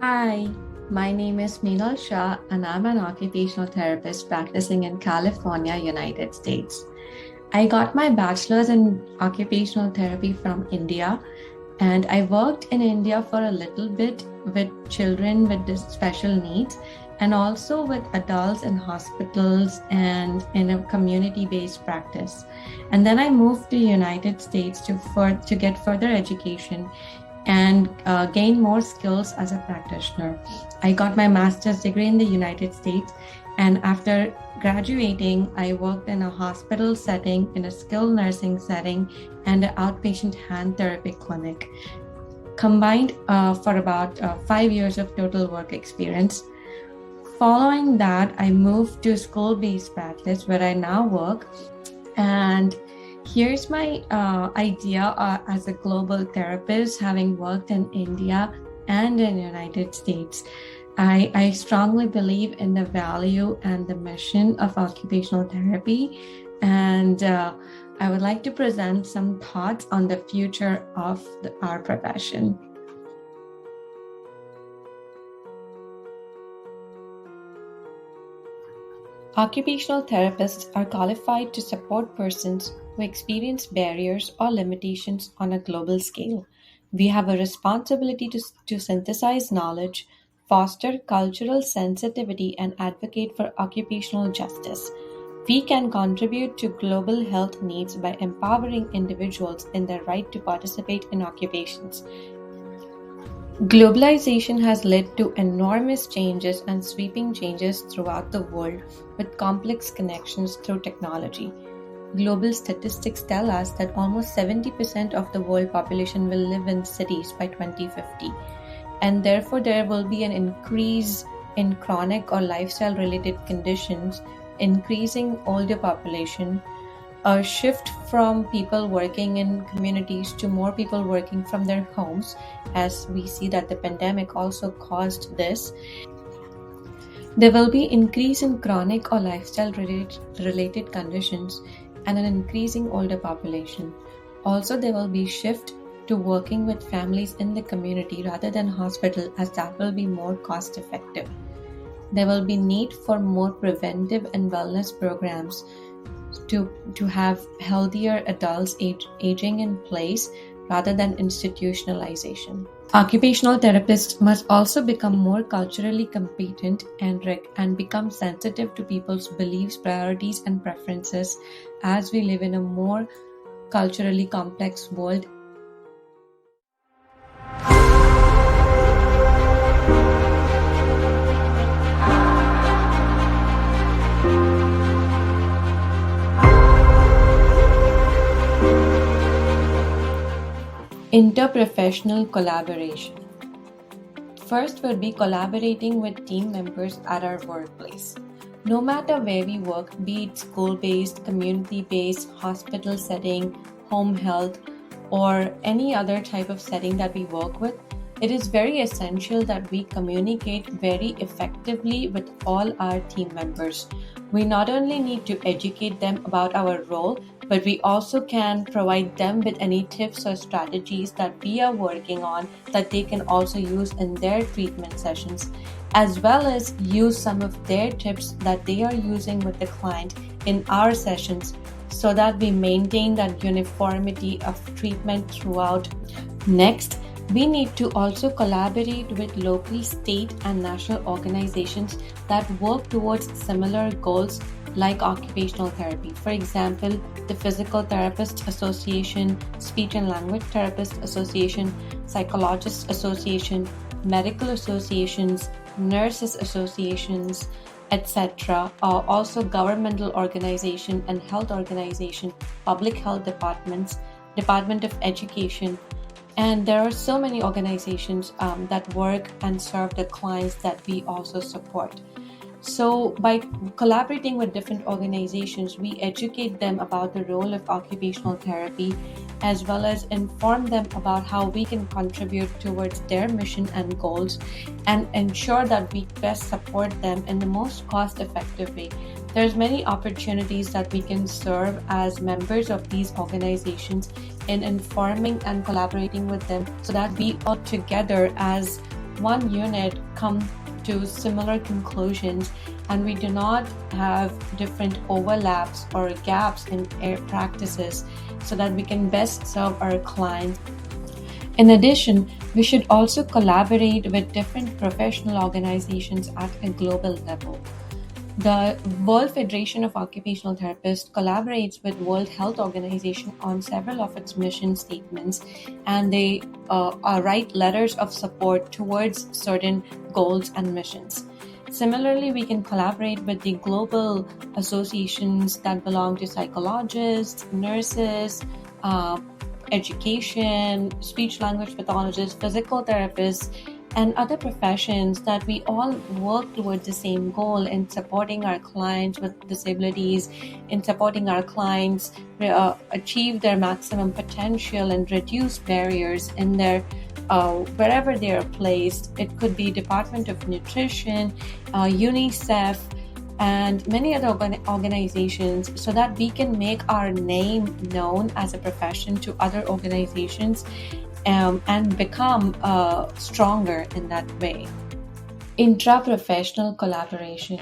Hi, my name is Meenal Shah, and I'm an occupational therapist practicing in California, United States. I got my bachelor's in occupational therapy from India, and I worked in India for a little bit with children with special needs and also with adults in hospitals and in a community-based practice. And then I moved to United States to get further education and gain more skills as a practitioner. I got my master's degree in the United States, and after graduating, I worked in a hospital setting, in a skilled nursing setting, and an outpatient hand therapy clinic, combined for about 5 years of total work experience. Following that, I moved to school based practice where I now work. And here's my idea as a global therapist, having worked in India and in the United States. I strongly believe in the value and the mission of occupational therapy. And I would like to present some thoughts on the future of our profession. Occupational therapists are qualified to support persons who experience barriers or limitations on a global scale. We have a responsibility to synthesize knowledge, foster cultural sensitivity, and advocate for occupational justice. We can contribute to global health needs by empowering individuals in their right to participate in occupations. Globalization has led to enormous changes and sweeping changes throughout the world with complex connections through technology. Global statistics tell us that almost 70% of the world population will live in cities by 2050, and therefore there will be an increase in chronic or lifestyle related conditions, increasing older population, a shift from people working in communities to more people working from their homes, as we see that the pandemic also caused this. There will be increase in chronic or lifestyle related conditions and an increasing older population. Also, there will be shift to working with families in the community rather than hospital, as that will be more cost effective. There will be need for more preventive and wellness programs to have healthier adults aging in place rather than institutionalization. Occupational therapists must also become more culturally competent and become sensitive to people's beliefs, priorities, and preferences as we live in a more culturally complex world. Interprofessional collaboration. First would be collaborating with team members at our workplace. No matter where we work, be it school-based, community-based, hospital setting, home health, or any other type of setting that we work with, it is very essential that we communicate very effectively with all our team members. We not only need to educate them about our role, but we also can provide them with any tips or strategies that we are working on that they can also use in their treatment sessions, as well as use some of their tips that they are using with the client in our sessions so that we maintain that uniformity of treatment throughout. Next, we need to also collaborate with local, state, and national organizations that work towards similar goals like occupational therapy. For example, the Physical Therapist Association, Speech and Language Therapist Association, Psychologists Association, medical associations, nurses associations, etc. Also governmental organization and health organization, public health departments, Department of Education, and there are so many organizations that work and serve the clients that we also support. So by collaborating with different organizations, we educate them about the role of occupational therapy, as well as inform them about how we can contribute towards their mission and goals, and ensure that we best support them in the most cost-effective way. There's many opportunities that we can serve as members of these organizations in informing and collaborating with them so that we all together as one unit come to similar conclusions, and we do not have different overlaps or gaps in practices, so that we can best serve our clients. In addition, we should also collaborate with different professional organizations at a global level. The World Federation of Occupational Therapists collaborates with World Health Organization on several of its mission statements, and they write letters of support towards certain goals and missions. Similarly, we can collaborate with the global associations that belong to psychologists, nurses, education, speech language pathologists, physical therapists, and other professions, that we all work towards the same goal in supporting our clients with disabilities, in supporting our clients achieve their maximum potential and reduce barriers in their wherever they are placed. It could be Department of Nutrition, UNICEF, and many other organizations, so that we can make our name known as a profession to other organizations, and become stronger in that way. Intra-professional collaboration.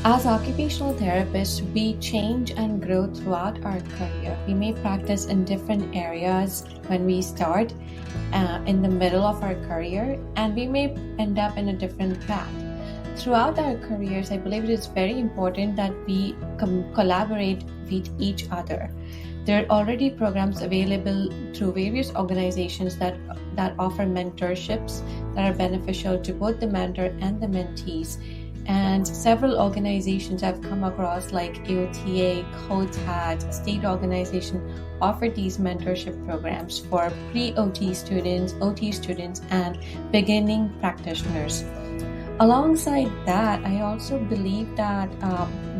As occupational therapists, we change and grow throughout our career. We may practice in different areas when we start, in the middle of our career, and we may end up in a different path. Throughout our careers, I believe it is very important that we collaborate with each other. There are already programs available through various organizations that offer mentorships that are beneficial to both the mentor and the mentees. And several organizations I've come across, like AOTA, COTAT, state organization, offer these mentorship programs for pre-OT students, OT students, and beginning practitioners. Alongside that, I also believe that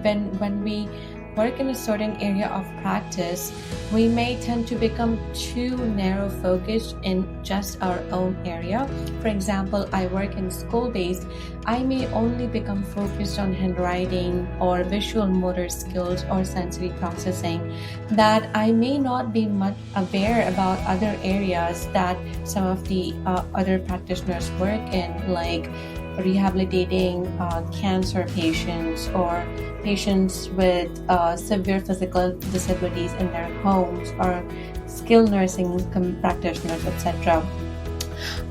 when we work in a certain area of practice, we may tend to become too narrow focused in just our own area. For example, I work in school-based. I may only become focused on handwriting or visual motor skills or sensory processing, that I may not be much aware about other areas that some of the other practitioners work in, like rehabilitating cancer patients or patients with severe physical disabilities in their homes, or skilled nursing practitioners, etc.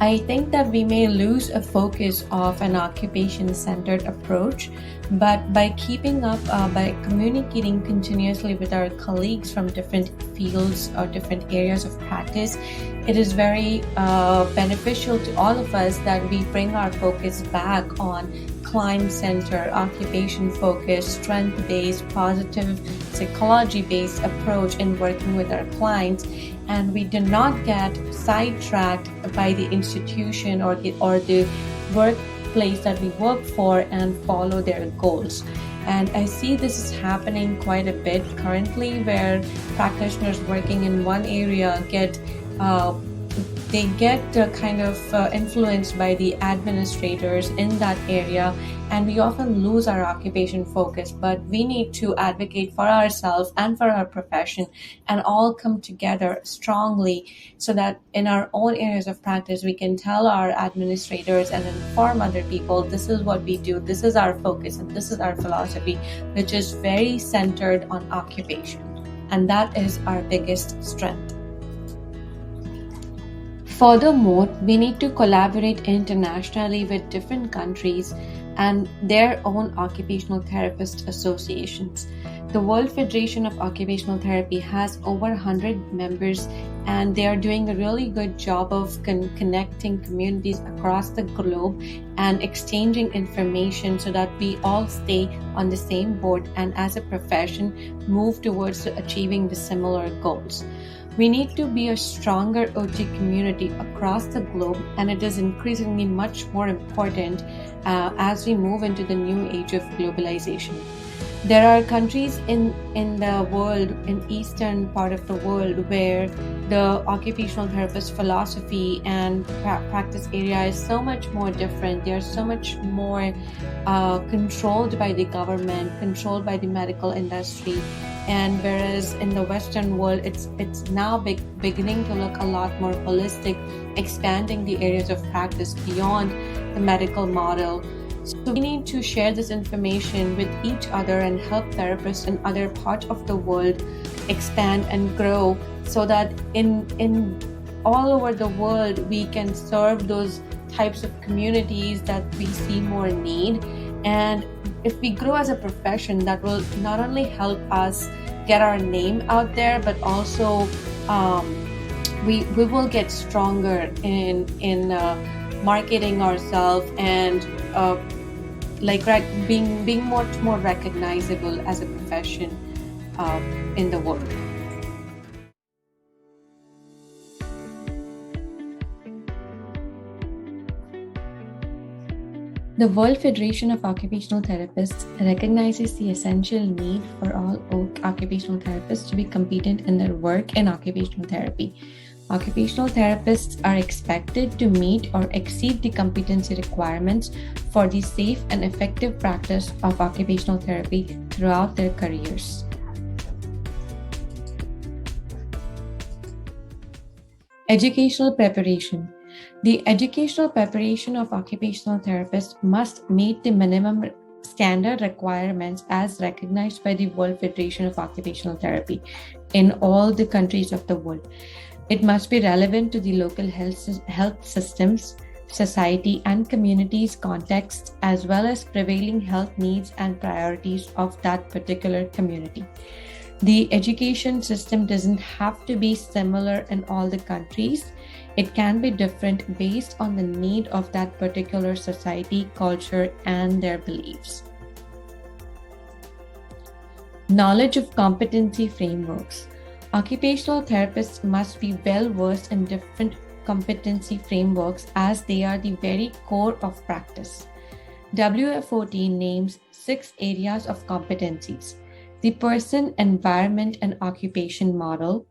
I think that we may lose a focus of an occupation-centered approach, but by keeping up, by communicating continuously with our colleagues from different fields or different areas of practice, it is very beneficial to all of us that we bring our focus back on client-centered, occupation-focused, strength-based, positive, psychology-based approach in working with our clients, and we do not get sidetracked by the institution or the workplace that we work for and follow their goals. And I see this is happening quite a bit currently, where practitioners working in one area get kind of influenced by the administrators in that area, and we often lose our occupation focus. But we need to advocate for ourselves and for our profession and all come together strongly, so that in our own areas of practice we can tell our administrators and inform other people, this is what we do, this is our focus, and this is our philosophy, which is very centered on occupation, and that is our biggest strength. Furthermore, we need to collaborate internationally with different countries and their own occupational therapist associations. The World Federation of Occupational Therapy has over 100 members, and they are doing a really good job of connecting communities across the globe and exchanging information, so that we all stay on the same board and as a profession move towards achieving the similar goals. We need to be a stronger OT community across the globe, and it is increasingly much more important as we move into the new age of globalization. There are countries in the world, in eastern part of the world, where the occupational therapist philosophy and practice area is so much more different. They are so much more controlled by the government, controlled by the medical industry. And whereas in the Western world, it's now beginning to look a lot more holistic, expanding the areas of practice beyond the medical model. So we need to share this information with each other and help therapists in other parts of the world expand and grow, so that in all over the world we can serve those types of communities that we see more need. And if we grow as a profession, that will not only help us get our name out there, but also we will get stronger in marketing ourselves and being much more recognizable as a profession in the world. The World Federation of Occupational Therapists recognizes the essential need for all occupational therapists to be competent in their work in occupational therapy. Occupational therapists are expected to meet or exceed the competency requirements for the safe and effective practice of occupational therapy throughout their careers. Educational preparation. The educational preparation of occupational therapists must meet the minimum standard requirements as recognized by the World Federation of Occupational Therapy in all the countries of the world. It must be relevant to the local health systems, society, and community's context, as well as prevailing health needs and priorities of that particular community. The education system doesn't have to be similar in all the countries. It can be different based on the need of that particular society, culture, and their beliefs. Knowledge of competency frameworks. Occupational therapists must be well versed in different competency frameworks, as they are the very core of practice. WFOT names 6 areas of competencies: the person, environment, and occupation model,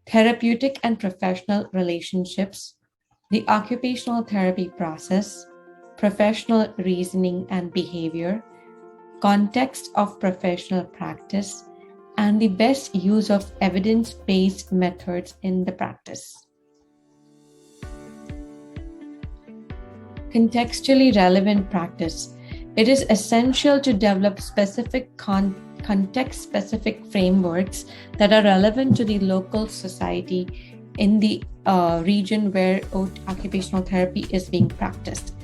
therapeutic and professional relationships, the occupational therapy process, professional reasoning and behavior, context of professional practice, and the best use of evidence-based methods in the practice. Contextually relevant practice. It is essential to develop specific context-specific frameworks that are relevant to the local society in the region where occupational therapy is being practiced.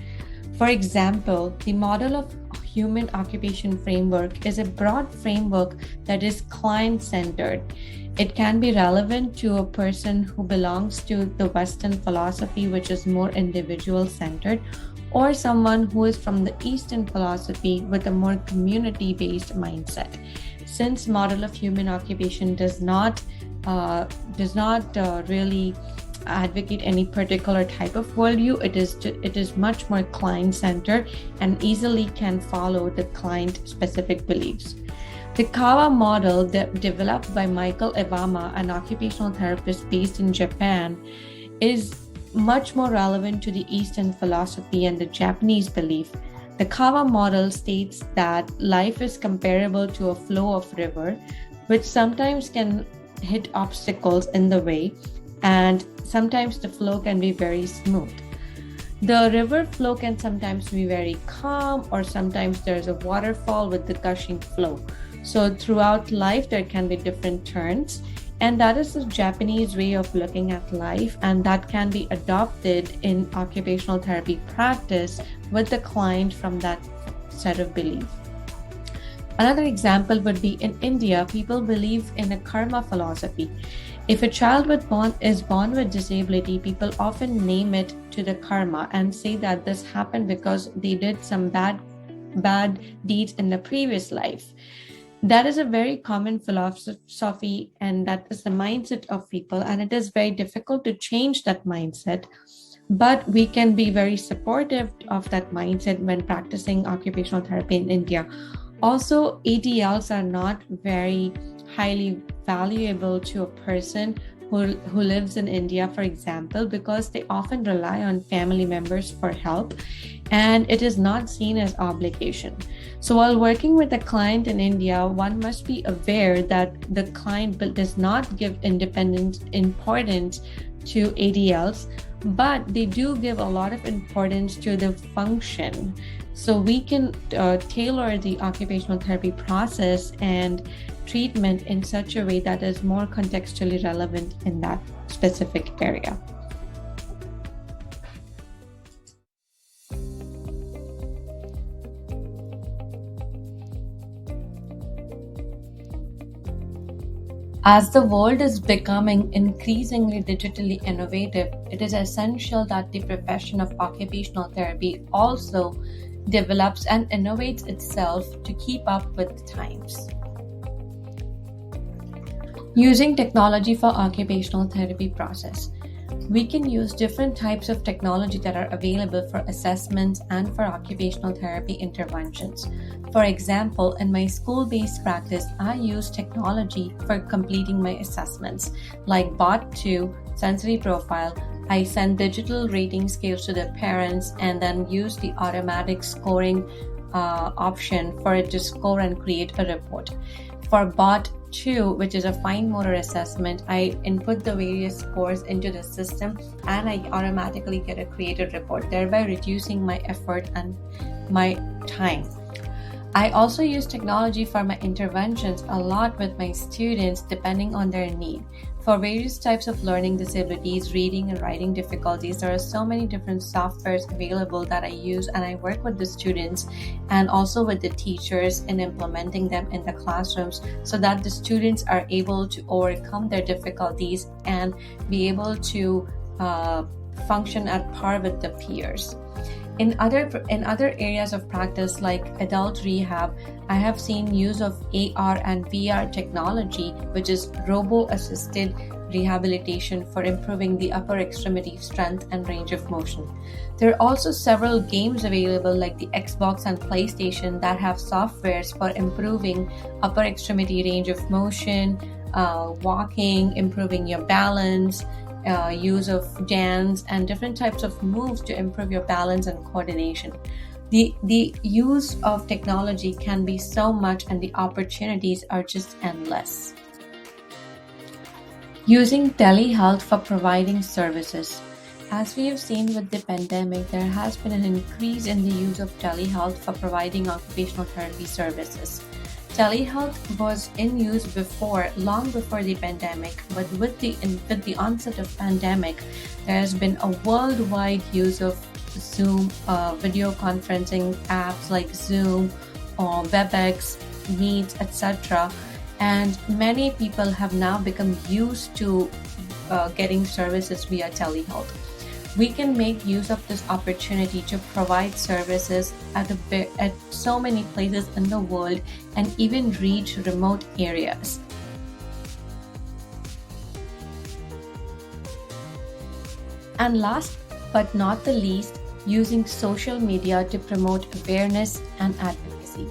For example, the model of human occupation framework is a broad framework that is client-centered. It can be relevant to a person who belongs to the Western philosophy, which is more individual-centered, or someone who is from the Eastern philosophy with a more community-based mindset. Since model of human occupation does not really advocate any particular type of worldview, it is much more client-centered and easily can follow the client-specific beliefs. The Kawa model, developed by Michael Iwama, an occupational therapist based in Japan, is much more relevant to the Eastern philosophy and the Japanese belief. The Kawa model states that life is comparable to a flow of river, which sometimes can hit obstacles in the way, and sometimes the flow can be very smooth. The river flow can sometimes be very calm, or sometimes there's a waterfall with the gushing flow. So throughout life, there can be different turns, and that is the Japanese way of looking at life, and that can be adopted in occupational therapy practice with the client from that set of belief. Another example would be in India, people believe in a karma philosophy. If a child is born with disability, people often name it to the karma and say that this happened because they did some bad deeds in the previous life. That is a very common philosophy, and that is the mindset of people, and it is very difficult to change that mindset. But we can be very supportive of that mindset when practicing occupational therapy in India. Also, ADLs are not very highly valuable to a person who lives in India, for example, because they often rely on family members for help and it is not seen as obligation. So, while working with a client in India, one must be aware that the client does not give independent importance to ADLs, but they do give a lot of importance to the function. So we can tailor the occupational therapy process and treatment in such a way that is more contextually relevant in that specific area. As the world is becoming increasingly digitally innovative, it is essential that the profession of occupational therapy also develops and innovates itself to keep up with the times. Using technology for occupational therapy process. We can use different types of technology that are available for assessments and for occupational therapy interventions. For example, in my school-based practice, I use technology for completing my assessments like Bot2, sensory profile. I send digital rating scales to the parents and then use the automatic scoring option for it to score and create a report. For Bot2, which is a fine motor assessment, I input the various scores into the system and I automatically get a created report, thereby reducing my effort and my time. I also use technology for my interventions a lot with my students depending on their need. For various types of learning disabilities, reading and writing difficulties, there are so many different softwares available that I use, and I work with the students and also with the teachers in implementing them in the classrooms so that the students are able to overcome their difficulties and be able to function at par with the peers. In other areas of practice like adult rehab, I have seen use of AR and VR technology, which is robo-assisted rehabilitation for improving the upper extremity strength and range of motion. There are also several games available like the Xbox and PlayStation that have softwares for improving upper extremity range of motion, walking, improving your balance, use of dance and different types of moves to improve your balance and coordination. The use of technology can be so much and the opportunities are just endless. Using telehealth for providing services. As we have seen with the pandemic, there has been an increase in the use of telehealth for providing occupational therapy services. Telehealth was in use long before the pandemic, but with the onset of pandemic, there has been a worldwide use of Zoom, video conferencing apps like Zoom or WebEx, Meet, etc. And many people have now become used to getting services via telehealth. We can make use of this opportunity to provide services at so many places in the world and even reach remote areas. And last but not the least, using social media to promote awareness and advocacy.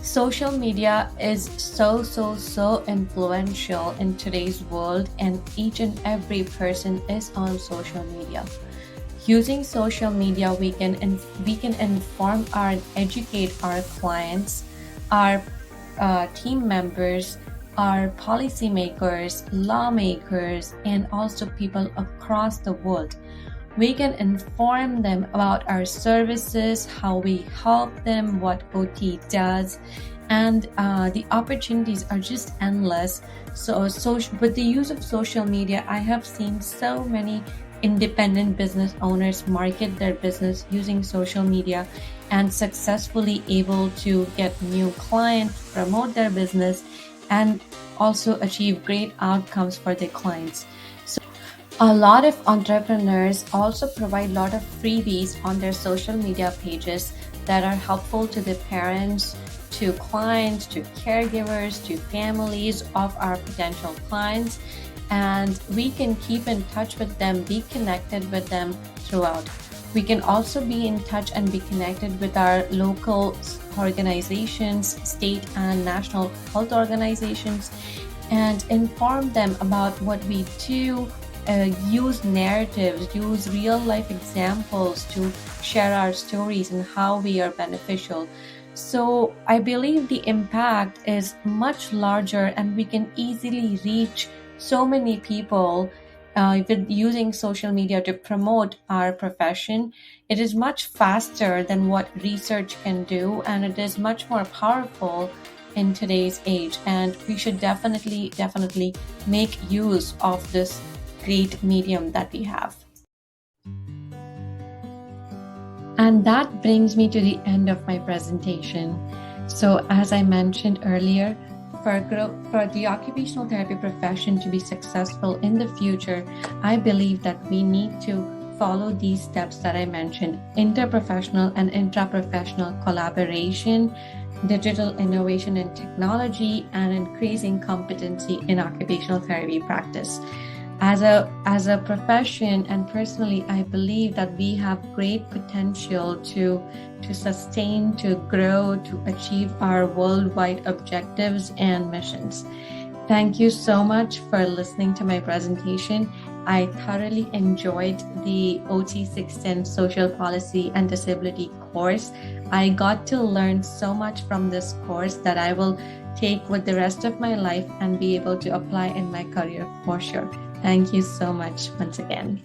Social media is so influential in today's world, and each and every person is on social media. Using social media, we can inform and educate our clients, our team members, our policymakers, lawmakers, and also people across the world. We can inform them about our services, how we help them, what OT does, and the opportunities are just endless. So with the use of social media, I have seen so many independent business owners market their business using social media and successfully able to get new clients, promote their business, and also achieve great outcomes for their clients. A lot of entrepreneurs also provide a lot of freebies on their social media pages that are helpful to the parents, to clients, to caregivers, to families of our potential clients, and we can keep in touch with them, be connected with them throughout. We can also be in touch and be connected with our local organizations, state and national health organizations, and inform them about what we do. Use narratives, use real life examples to share our stories and how we are beneficial. So I believe the impact is much larger, and we can easily reach so many people with using social media to promote our profession. It is much faster than what research can do, and it is much more powerful in today's age. And we should definitely make use of this great medium that we have. And that brings me to the end of my presentation. So, as I mentioned earlier, for the occupational therapy profession to be successful in the future, I believe that we need to follow these steps that I mentioned: interprofessional and intraprofessional collaboration, digital innovation and technology, and increasing competency in occupational therapy practice. As a profession and personally, I believe that we have great potential to sustain, to grow, to achieve our worldwide objectives and missions. Thank you so much for listening to my presentation. I thoroughly enjoyed the OT 610 Social Policy and Disability course. I got to learn so much from this course that I will take with the rest of my life and be able to apply in my career for sure. Thank you so much once again.